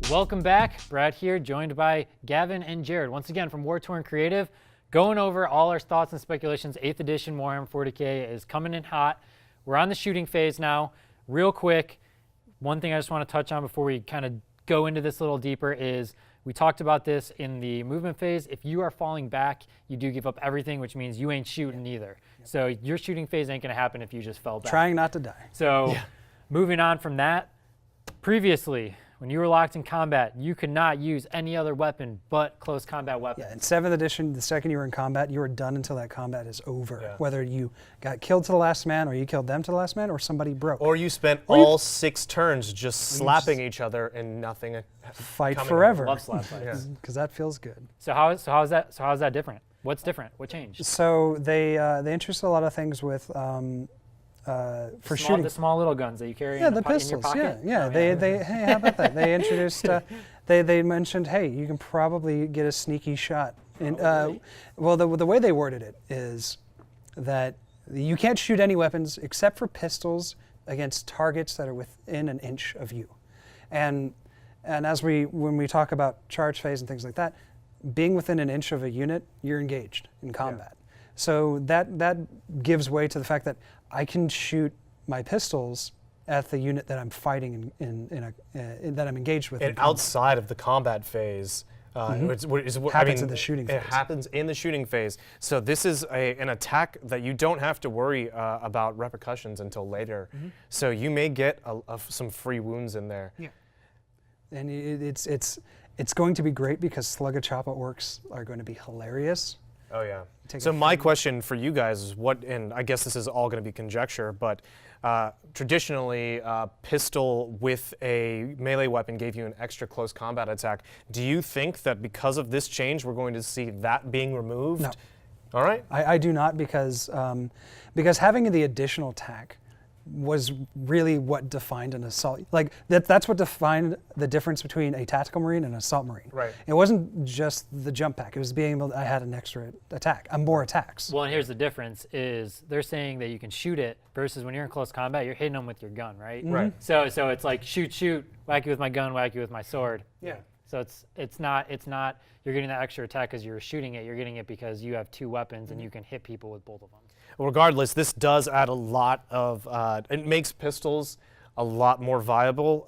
Welcome back. Brad here, joined by Gavin and Jared. Once again from Wartorn Creative, going over all our thoughts and speculations. 8th edition Warhammer 40k is coming in hot. We're on the shooting phase now. Real quick, one thing I just want to touch on before we kind of go into this a little deeper is we talked about this in the movement phase. If you are falling back, you do give up everything, which means you ain't shooting either. So your shooting phase ain't going to happen if you just fell back. Trying not to die. So moving on from that, previously, when you were locked in combat, you could not use any other weapon but close combat weapons. Yeah, in 7th edition, the second you were in combat, you were done until that combat is over. Whether you got killed to the last man, or you killed them to the last man, or somebody broke. Or you spent all 6 turns just slapping each other and nothing. Fight forever. Love slap fights. Because that feels good. So how's that different? What's different? What changed? So they introduced a lot of things with for shooting. The small little guns that you carry Yeah, in, the in your pistols. pocket? Yeah. Hey, how about that? They introduced. They mentioned, hey, you can probably get a sneaky shot. And well, the way they worded it is that you can't shoot any weapons except for pistols against targets that are within an inch of you. And when we talk about charge phase and things like that, being within an inch of a unit, you're engaged in combat. So that gives way to the fact that I can shoot my pistols at the unit that I'm fighting that I'm engaged with. And outside of the combat phase, happens in the shooting phase. It happens in the shooting phase. So this is an attack that you don't have to worry about repercussions until later. So you may get some free wounds in there. Yeah. And it's going to be great because Slug a Choppa orcs are going to be hilarious. Oh yeah. So my question for you guys is and I guess this is all going to be conjecture, but traditionally pistol with a melee weapon gave you an extra close combat attack. Do you think that because of this change we're going to see that being removed? No. All right. I do not because having the additional attack was really what defined an assault. Like that's what defined the difference between a tactical marine and an assault marine. Right. It wasn't just the jump pack. It was being able I had an extra attack, more attacks. Well, and here's the difference is they're saying that you can shoot it versus when you're in close combat, you're hitting them with your gun, right? Right. So it's like shoot, whack you with my gun, whack you with my sword. Yeah. So it's not you're getting that extra attack because you're shooting it. You're getting it because you have 2 weapons and you can hit people with both of them. Regardless, this does add a lot of, it makes pistols a lot more viable.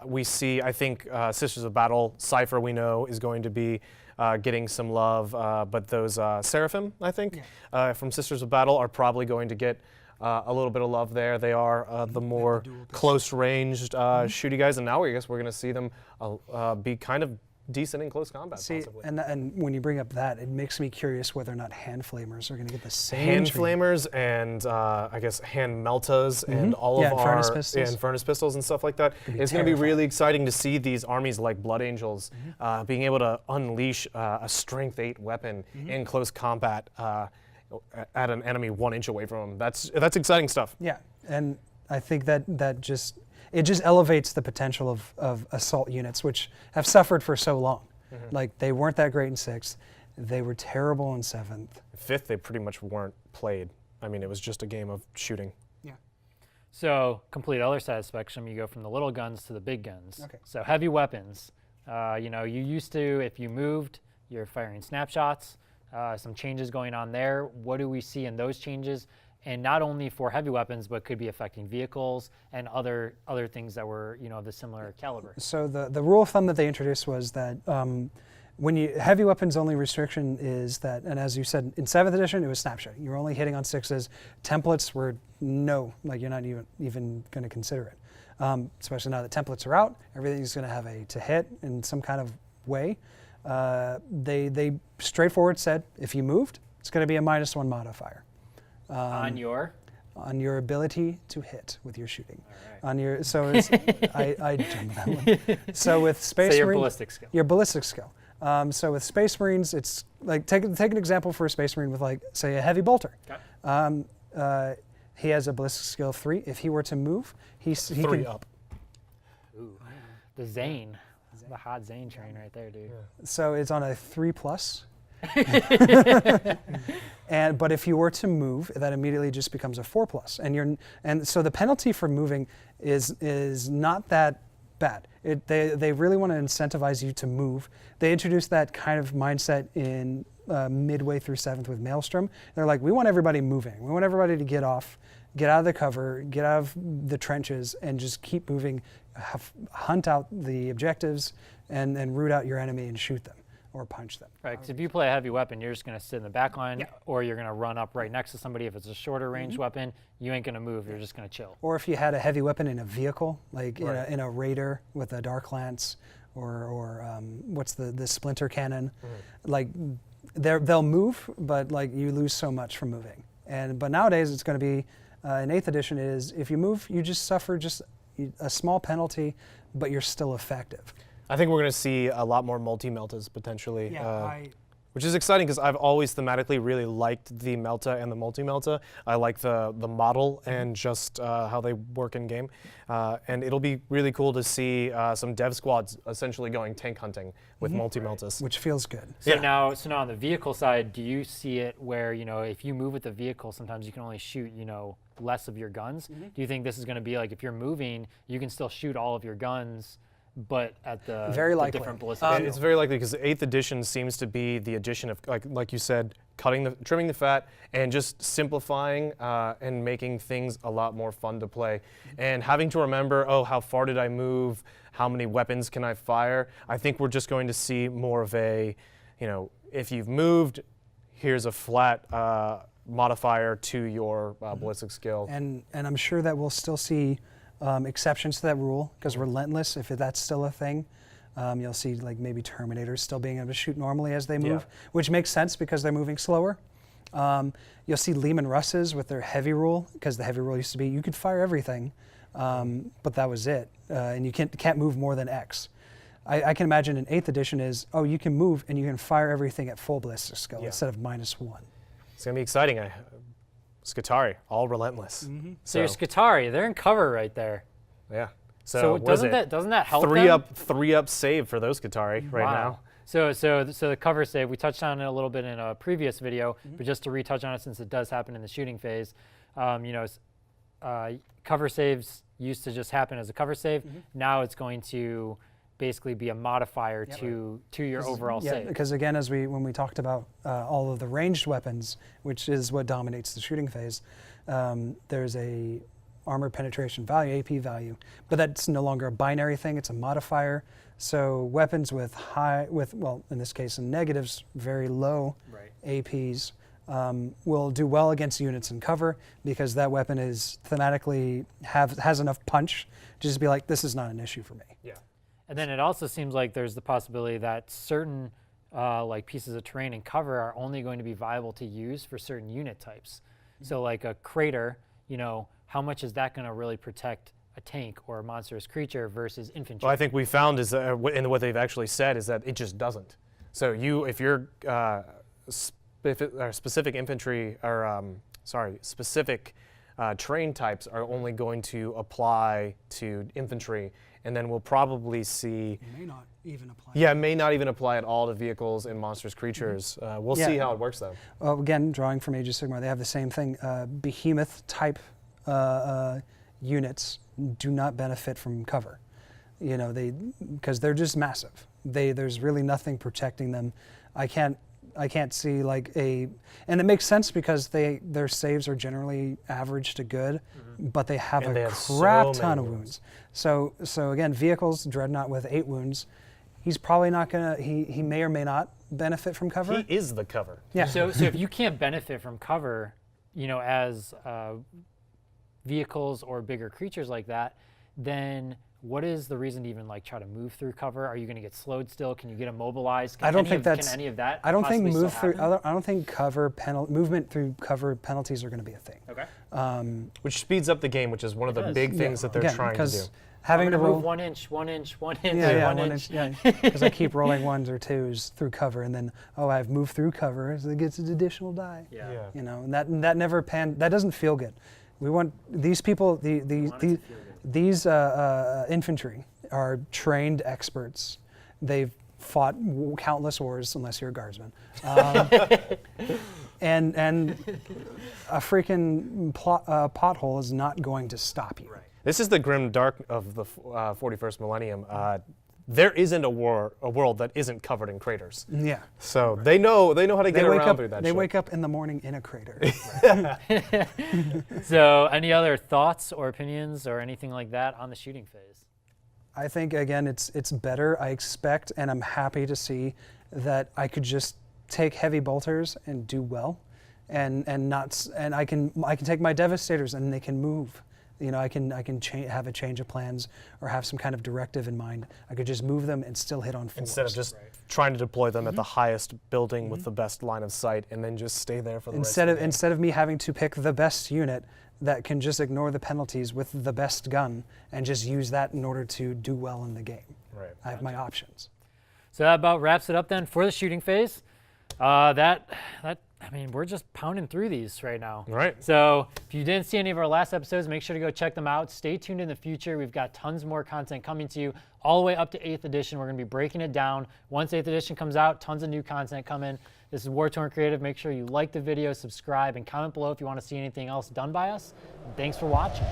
We see, I think, Sisters of Battle, Cypher we know is going to be getting some love, but those Seraphim, I think, from Sisters of Battle are probably going to get a little bit of love there. They are the more close-ranged shooty guys, and now I guess we're going to see them be kind of decent in close combat. See, and when you bring up that, it makes me curious whether or not hand flamers are going to get the same. Hand flamers and I guess hand meltas and all of our furnace pistols and stuff like that. It's going to be really exciting to see these armies like Blood Angels being able to unleash a strength 8 weapon in close combat at an enemy 1 inch away from them. That's exciting stuff. Yeah, and I think that just elevates the potential of assault units, which have suffered for so long. Like they weren't that great in 6th, they were terrible in 7th. 5th, they pretty much weren't played. I mean, it was just a game of shooting. Yeah. So complete other side of the spectrum, you go from the little guns to the big guns. Okay. So heavy weapons. You used to, if you moved, you're firing snapshots. Some changes going on there. What do we see in those changes? And not only for heavy weapons, but could be affecting vehicles and other things that were, of the similar caliber. So the rule of thumb that they introduced was that when heavy weapons only restriction is that, and as you said, in 7th edition, it was snapshot. You were only hitting on 6s. Templates were no, like you're not even going to consider it. Especially now that templates are out, everything's going to have a to hit in some kind of way. They straightforward said, if you moved, it's going to be a -1 modifier. On your ability to hit with your shooting. All right. So it's, I jumped that one. So with Space your Marine, ballistic skill. Your ballistic skill. So with Space Marines, it's like take an example for a Space Marine with like say a heavy bolter. Okay. He has a ballistic skill of 3. If he were to move, he 3 can, up. Ooh, the Zane, the hot Zane train right there, dude. Yeah. So it's on a 3+. But if you were to move, that immediately just becomes a 4+. And so the penalty for moving is not that bad. They really want to incentivize you to move. They introduced that kind of mindset in midway through 7th with Maelstrom. They're like, we want everybody moving. We want everybody to get out of the cover, get out of the trenches, and just keep moving, hunt out the objectives, and root out your enemy and shoot them or punch them. Right, because if you play a heavy weapon, you're just going to sit in the back line, or you're going to run up right next to somebody. If it's a shorter range weapon, you ain't going to move. You're just going to chill. Or if you had a heavy weapon in a vehicle, like in a Raider with a Dark Lance, or what's the Splinter Cannon, like they'll move, but like you lose so much from moving. But nowadays it's going to be in 8th edition is if you move, you just suffer just a small penalty, but you're still effective. I think we're going to see a lot more multi-meltas potentially, which is exciting because I've always thematically really liked the melta and the multi-melta. I like the model and just how they work in game. And it'll be really cool to see some dev squads essentially going tank hunting with multi-meltas. Which feels good. So now on the vehicle side, do you see it where, if you move with the vehicle, sometimes you can only shoot, less of your guns? Do you think this is going to be like if you're moving, you can still shoot all of your guns, but at the different ballistic it's very likely because the 8th edition seems to be the addition of, like you said, trimming the fat and just simplifying and making things a lot more fun to play. And having to remember, how far did I move? How many weapons can I fire? I think we're just going to see more of a, if you've moved, here's a flat modifier to your ballistic skill. And I'm sure that we'll still see exceptions to that rule, because Relentless, if that's still a thing, you'll see like maybe Terminators still being able to shoot normally as they move, which makes sense because they're moving slower. You'll see Lehman Russes with their heavy rule, because the heavy rule used to be you could fire everything, but that was it, and you can't move more than X. I can imagine in 8th edition is, you can move and you can fire everything at full ballistic skill instead of -1. It's going to be exciting. Skitarii, all Relentless. So your Skitarii, they're in cover right there. Yeah. So doesn't that help three up save for those Skitarii right now. So the cover save, we touched on it a little bit in a previous video, but just to retouch on it since it does happen in the shooting phase, cover saves used to just happen as a cover save. Now it's going to basically be a modifier to your overall save. Because again, when we talked about all of the ranged weapons, which is what dominates the shooting phase, there's a armor penetration value, AP value, but that's no longer a binary thing, it's a modifier. So weapons with in this case in negatives, very low APs, will do well against units in cover because that weapon is thematically has enough punch to just be like, this is not an issue for me. Yeah. And then it also seems like there's the possibility that certain pieces of terrain and cover are only going to be viable to use for certain unit types. So like a crater, how much is that going to really protect a tank or a monstrous creature versus infantry? Well, I think we found is that, and what they've actually said is that it just doesn't. So if you're specific infantry or specific terrain types are only going to apply to infantry, and then we'll probably see. It may not even apply. Yeah, it may not even apply at all to vehicles and monstrous creatures. We'll see how it works though. Well, again, drawing from Age of Sigmar, they have the same thing. Behemoth type units do not benefit from cover. Because they're just massive. There's really nothing protecting them. I can't see and it makes sense because their saves are generally average to good, but they have a crap ton of wounds. So again, vehicles, Dreadnought with 8 wounds, he's probably not gonna. He may or may not benefit from cover. He is the cover. Yeah. So if you can't benefit from cover, as vehicles or bigger creatures like that, then what is the reason to even try to move through cover? Are you going to get slowed still? Can you get immobilized? Can any of that? I don't think movement through cover penalties are going to be a thing. Okay. Which speeds up the game, which is one of the big things that they're trying to do. Having to roll move 1 inch, 1 inch, 1 inch, yeah, 1 inch. Because I keep rolling 1s or 2s through cover, and then I've moved through cover, so it gets an additional die. Yeah. And that never that doesn't feel good. We want these people, these infantry are trained experts. They've fought countless wars, unless you're a guardsman. And a freaking pothole is not going to stop you. Right. This is the grim dark of the 41st millennium. There isn't a world that isn't covered in craters. Yeah. So they know how to get around through that. They shit. wake up in the morning in a crater. So any other thoughts or opinions or anything like that on the shooting phase? I think again, it's better. I expect, and I'm happy to see that I could just take heavy bolters and do well, and I can take my devastators and they can move. You know, I can have a change of plans or have some kind of directive in mind. I could just move them and still hit on fours. Instead of just trying to deploy them at the highest building with the best line of sight and then just stay there for the rest of the game. Instead of me having to pick the best unit that can just ignore the penalties with the best gun and just use that in order to do well in the game. Right. I have my options. So that about wraps it up then for the shooting phase. I mean, we're just pounding through these right now. Right. So if you didn't see any of our last episodes, make sure to go check them out. Stay tuned in the future. We've got tons more content coming to you all the way up to 8th edition. We're going to be breaking it down. Once 8th edition comes out, tons of new content coming. This is Wartorn Creative. Make sure you like the video, subscribe, and comment below if you want to see anything else done by us. And thanks for watching.